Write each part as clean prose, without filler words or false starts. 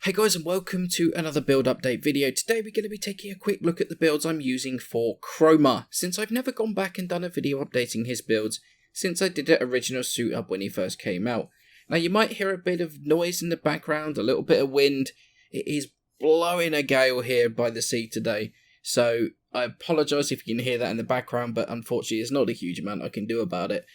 Hey guys, and welcome to another build update video. Today we're going to be taking a quick look at the builds I'm using for Chroma, since I've never gone back and done a video updating his builds since I did the original suit up when he first came out. Now you might hear a bit of noise in the background, a little bit of wind. It is blowing a gale here by the sea today, so I apologise if you can hear that in the background, but unfortunately there's not a huge amount I can do about it.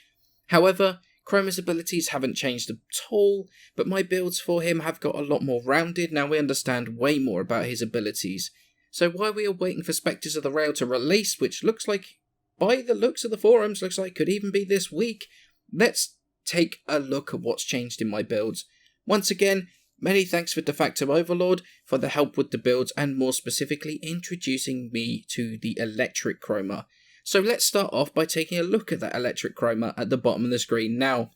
However, Chroma's abilities haven't changed at all, but my builds for him have got a lot more rounded. Now we understand way more about his abilities. So while we are waiting for Spectres of the Rail to release, which looks like, by the looks of the forums, looks like could even be this week, let's take a look at what's changed in my builds. Once again, many thanks for DefactoOverlord for the help with the builds and more specifically introducing me to the electric Chroma. So let's start off by taking a look at that electric Chroma at the bottom of the screen now.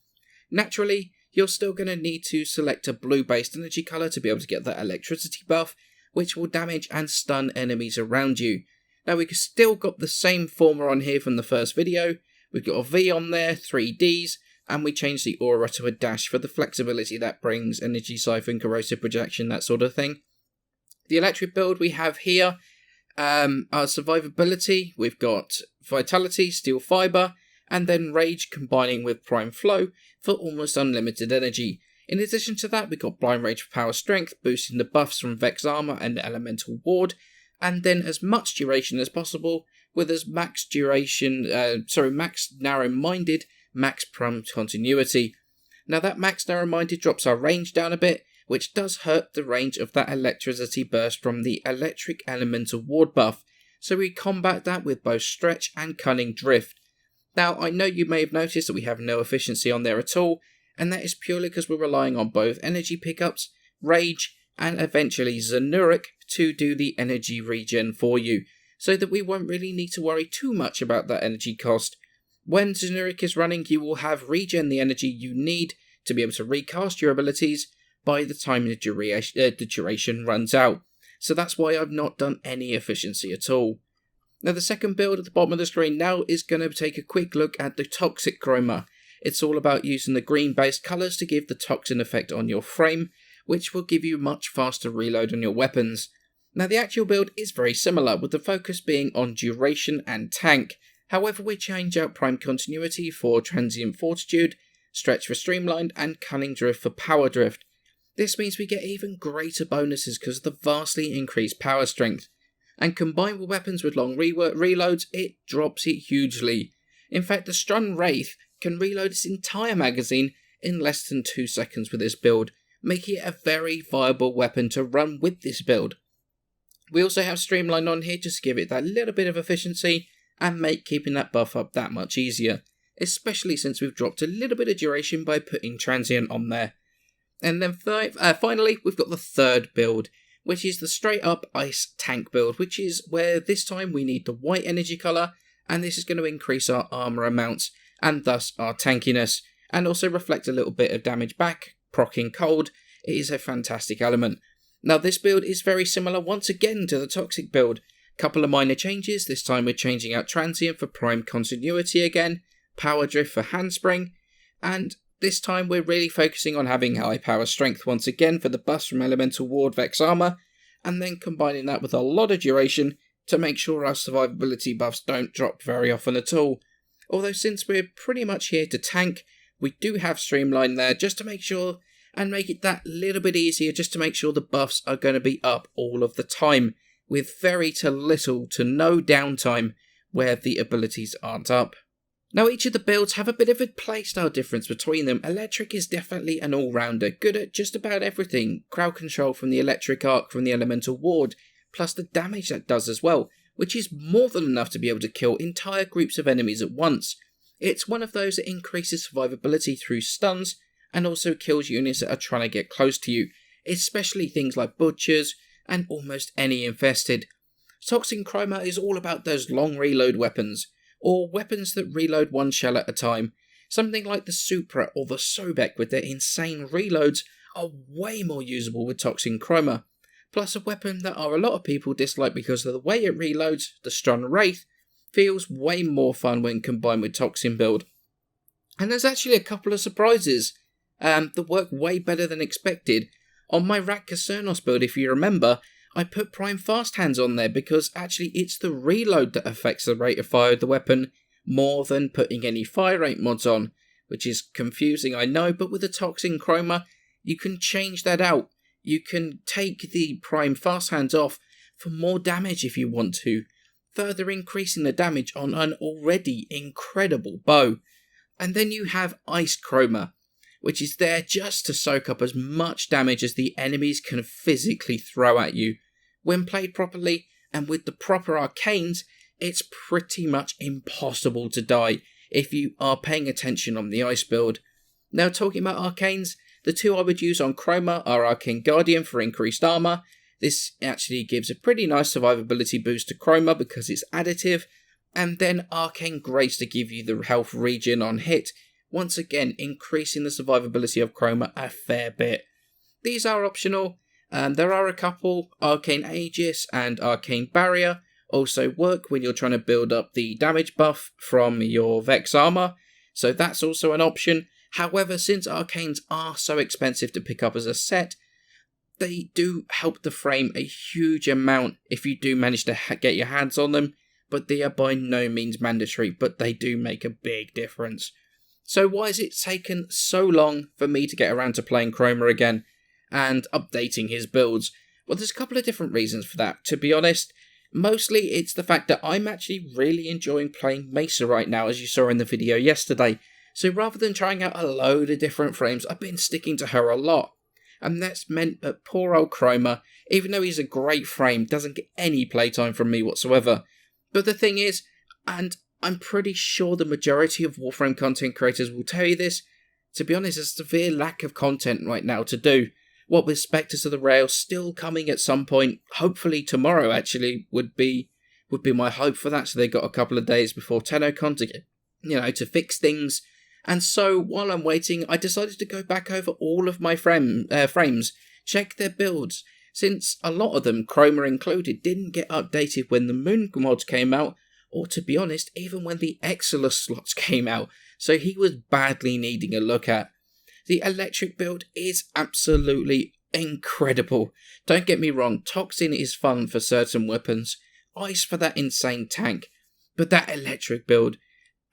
Naturally, you're still going to need to select a blue based energy colour to be able to get that electricity buff, which will damage and stun enemies around you. Now we've still got the same former on here from the first video. We've got a V on there, 3 Ds, and we changed the aura to a dash for the flexibility that brings, energy siphon, corrosive projection, that sort of thing. The electric build we have here, our survivability, we've got vitality, steel fibre, and then rage combining with prime flow for almost unlimited energy. In addition to that, we've got blind rage for power strength, boosting the buffs from Vex armor and elemental ward, and then as much duration as possible with as max narrow-minded, max prime continuity. Now that max narrow-minded drops our range down a bit, which does hurt the range of that electricity burst from the electric elemental ward buff, so we combat that with both stretch and cunning drift. Now I know you may have noticed that we have no efficiency on there at all, and that is purely because we're relying on both energy pickups, rage, and eventually Zanuric to do the energy regen for you, so that we won't really need to worry too much about that energy cost. When Zanuric is running, you will have regen the energy you need to be able to recast your abilities by the time the duration runs out. So that's why I've not done any efficiency at all. Now the second build at the bottom of the screen now is going to take a quick look at the Toxic Chroma. It's all about using the green based colours to give the toxin effect on your frame, which will give you much faster reload on your weapons. Now the actual build is very similar, with the focus being on duration and tank. However, we change out prime continuity for transient fortitude, stretch for streamlined, and cunning drift for power drift. This means we get even greater bonuses because of the vastly increased power strength. And combined with weapons with long reloads, it drops it hugely. In fact, the Stun Wraith can reload its entire magazine in less than 2 seconds with this build, making it a very viable weapon to run with this build. We also have Streamline on here just to give it that little bit of efficiency and make keeping that buff up that much easier, especially since we've dropped a little bit of duration by putting Transient on there. And then finally, we've got the third build, which is the straight up ice tank build, which is where this time we need the white energy colour, and this is going to increase our armour amounts, and thus our tankiness, and also reflect a little bit of damage back, proccing cold. It is a fantastic element. Now this build is very similar once again to the Toxic build. Couple of minor changes. This time we're changing out Transient for prime continuity again, power drift for handspring, and this time we're really focusing on having high power strength once again for the buffs from elemental ward Vex armor, and then combining that with a lot of duration to make sure our survivability buffs don't drop very often at all. Although since we're pretty much here to tank, we do have Streamline there just to make sure and make it that little bit easier, just to make sure the buffs are going to be up all of the time, with very to little to no downtime where the abilities aren't up. Now each of the builds have a bit of a playstyle difference between them. Electric is definitely an all-rounder, good at just about everything. Crowd control from the electric arc from the elemental ward, plus the damage that does as well, which is more than enough to be able to kill entire groups of enemies at once. It's one of those that increases survivability through stuns, and also kills units that are trying to get close to you, especially things like butchers, and almost any infested. Toxic Chroma is all about those long reload weapons, or weapons that reload one shell at a time. Something like the Supra or the Sobek with their insane reloads are way more usable with Toxic Chroma. Plus a weapon that a lot of people dislike because of the way it reloads, the Stun Wraith, feels way more fun when combined with Toxin build. And there's actually a couple of surprises that work way better than expected. On my Rat Casernos build, if you remember, I put Prime Fast Hands on there because actually it's the reload that affects the rate of fire of the weapon more than putting any fire rate mods on, which is confusing, I know, but with the Toxin Chroma, you can change that out. You can take the Prime Fast Hands off for more damage if you want to, further increasing the damage on an already incredible bow. And then you have Ice Chroma, which is there just to soak up as much damage as the enemies can physically throw at you. When played properly and with the proper arcanes, it's pretty much impossible to die if you are paying attention on the ice build. Now, talking about arcanes, the two I would use on Chroma are Arcane Guardian for increased armor. This actually gives a pretty nice survivability boost to Chroma because it's additive, and then Arcane Grace to give you the health regen on hit, once again increasing the survivability of Chroma a fair bit. These are optional, and there are a couple, Arcane Aegis and Arcane Barrier, also work when you're trying to build up the damage buff from your Vex armor, so that's also an option. However, since Arcanes are so expensive to pick up as a set, they do help the frame a huge amount if you do manage to get your hands on them, but they are by no means mandatory, but they do make a big difference. So why has it taken so long for me to get around to playing Chroma again and updating his builds? Well, there's a couple of different reasons for that. To be honest, mostly it's the fact that I'm actually really enjoying playing Mesa right now, as you saw in the video yesterday. So rather than trying out a load of different frames, I've been sticking to her a lot. And that's meant that poor old Chroma, even though he's a great frame, doesn't get any playtime from me whatsoever. But the thing is, and I'm pretty sure the majority of Warframe content creators will tell you this, to be honest, there's a severe lack of content right now to do. What with Spectres of the Rail still coming at some point, hopefully tomorrow actually, would be my hope for that, so they got a couple of days before TennoCon to fix things. And so, while I'm waiting, I decided to go back over all of my frames, check their builds, since a lot of them, Chroma included, didn't get updated when the Moon mods came out, or to be honest, even when the Exilus slots came out, so he was badly needing a look at. The electric build is absolutely incredible. Don't get me wrong, Toxin is fun for certain weapons, Ice for that insane tank, but that electric build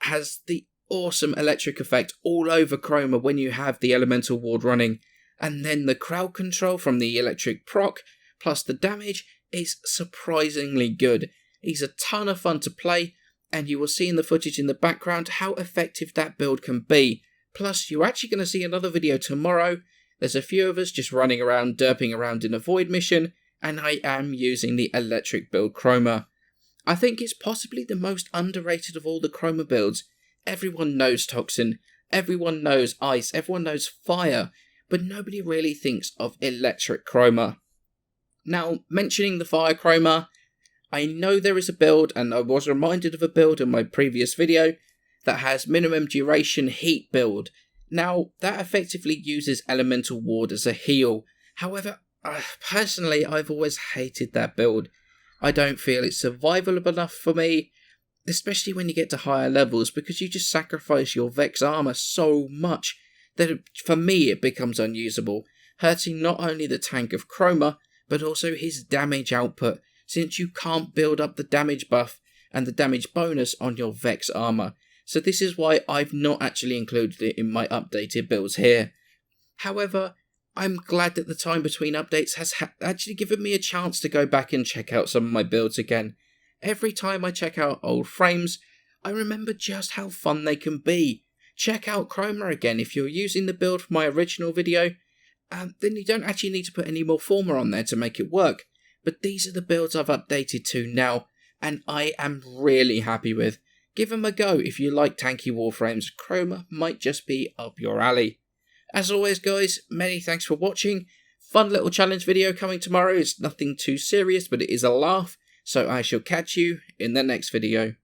has the awesome electric effect all over Chroma when you have the elemental ward running, and then the crowd control from the electric proc plus the damage is surprisingly good. He's a ton of fun to play, and you will see in the footage in the background how effective that build can be. Plus, you're actually going to see another video tomorrow. There's a few of us just running around, derping around in a void mission, and I am using the electric build Chroma. I think it's possibly the most underrated of all the Chroma builds. Everyone knows Toxin, everyone knows Ice, everyone knows Fire, but nobody really thinks of electric Chroma. Now, mentioning the Fire Chroma, I know there is a build, and I was reminded of a build in my previous video, that has minimum duration heat build. Now, that effectively uses elemental ward as a heal. However, personally, I've always hated that build. I don't feel it's survivable enough for me, especially when you get to higher levels, because you just sacrifice your Vex armor so much that for me it becomes unusable, hurting not only the tank of Chroma, but also his damage output, since you can't build up the damage buff and the damage bonus on your Vex armor. So this is why I've not actually included it in my updated builds here. However, I'm glad that the time between updates has actually given me a chance to go back and check out some of my builds again. Every time I check out old frames, I remember just how fun they can be. Check out Chroma again if you're using the build from my original video, then you don't actually need to put any more former on there to make it work. But these are the builds I've updated to now, and I am really happy with. Give them a go if you like tanky warframes. Chroma might just be up your alley. As always guys, many thanks for watching. Fun little challenge video coming tomorrow. It's nothing too serious, but it is a laugh. So I shall catch you in the next video.